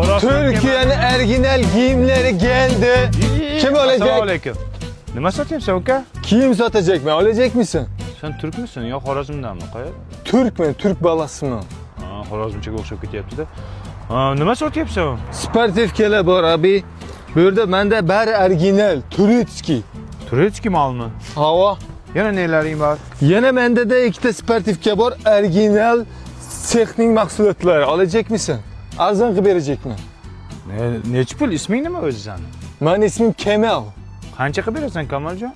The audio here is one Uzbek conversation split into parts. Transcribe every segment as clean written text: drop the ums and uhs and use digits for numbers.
Türkiye'nin erginel giyimleri geldi. Kim olacak? Assalomualaikum. Nima sotyapsan uka? Kim satacak mı? Alacak mısın? Sen Türk müsün yo Xorazmdanmi? Qayerda? Türk mü? Türk balası mı? Ha, Xorazmchaga o'xshab ketyapti-da. Ha, nima sotyapsan? Sportifkeler var abi. Burada bende ber erginel, Turitski. Turetskiy malmi? Hava. Yana nelaring bor? Yine bende de ikkita sportifke var. Erginel sexning mahsulotları. Alacak mısın? Arzon qilib berajekman. Necha pul? Isming nima o'zi sani? Benim ismim Kemal. Qancha qilib berasan Kamoljon?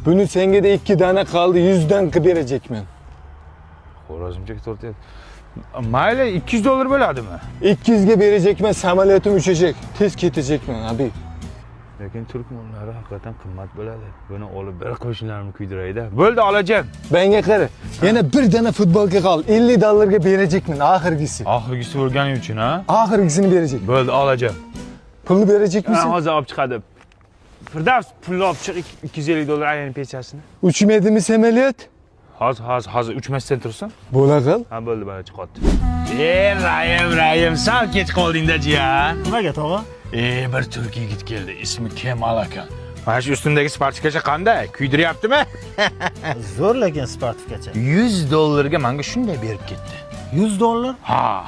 Bunu senga de 2 tane kaldı. 100'den qilib berajekman. Xorazmchaga tortyapti. Mayli, $200 bo'ladimi? 200 ga berajekman, samolyotim uchacak. Tez ketajekman abi. Lekin turk mollari haqiqatan qimmat bo'ladi. Buni olib bir qo'shnilarimni kuydirayda. Bo'ldi, olajan. Benga qara. Yana bir tane futbolga qol. $50 ga berajekman oxirgisi. Oxirgisi bo'lganing uchun, ha? Oxirgisini berajak. Bo'ldi, olajan. Pulni berajak Men misin? hozir olib chiqadi. Firdavs pulni olib chiq $250 aynan pensiyasini. Uçmadimi samolyot? Hozir uchmasdan tursin. Bo'la qil. Ha, bo'ldi, bana chiqadi. Rayim, sal kech qolding-da jiyan. Nimaga tog'a? Bir turk yigit keldi, ismi Kemal ekan. Mana shu ustimdagi sportkacha qanday? Kuydiryaptimi? Zo'r lekin sportifgacha. $100 ga menga shunday berib ketdi. $100? Ha.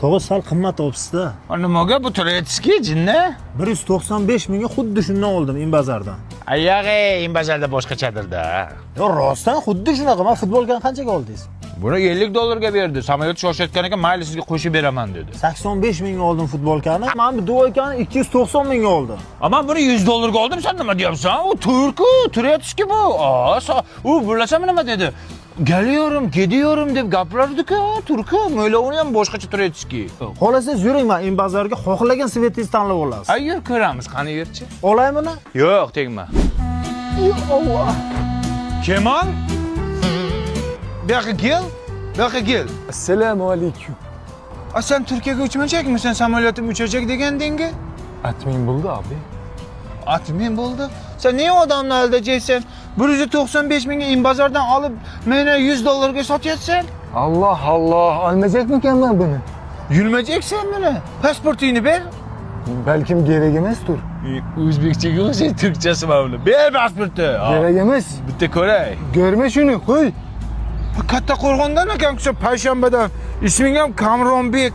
Tog'a sal qimmat olibsiz-da. Nimaga bu Turetskiy jinni? 195 mingga xuddi shundan oldim Inbazardan. Ayog'i Inbazarda boshqachadir-da. Yo, rostdan xuddi shunaqa. Men futbolkani qanchaga oldingiz? Buni $50 ga berdi. Samolyot shoshayotgan ekan, mayli sizga qo'shib beraman dedi. 85 mingga oldim futbolkani. Men bu duvoykani 290 mingga oldim. Ama bunu $100 ga oldim, sen nima deyapsan? U Turku, Turetskiy bu. U bilasam nima dedi? Geliyorum, gidiyorum deb gapirardi-ku, Turku. Mo'ylovini ham boshqacha Turetskiy. Xolasangiz yuring, men Inbazarga xohlagan svetingizni tanlab olasiz. Ay yur ko'ramiz, qani yurchi. Olaymini? Yo'q, tegma. Yo Alloh. Kemal? Bu yoqqa kel. Bu yoqqa kel. Assalomu alaykum. Sen Turkiyaga uchmayacakmisan? Samolyotim uchacak degandingi? Atmin bo'ldi abi. Atmen bo'ldi. Sen niye odamni aldaysan? 195 mingga Inbazardan olib, meni $100 ga sotyapsan? Allah Allah. Almayacakmikan ben bunu? Yurmayacaksan buni. Pasportingni ber. Belki gerek emasdir. O'zbekchaga o'xshaydi, turkchasi mana buni. Ber pasportni. Gerek emas. Bitta ko'ray. Görme şunu, qo'y. Katta Qo'rg'ondan ekan, o'sha Payshanbadan. Isming ham Kamronbek.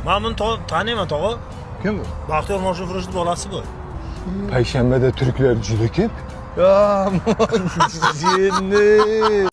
Men buni taniyman tog'a. Kim bu? Baxtiyor Moshufroshni bolasi bu. Payshanbada Türkler juda ko'p. Ya, jinni.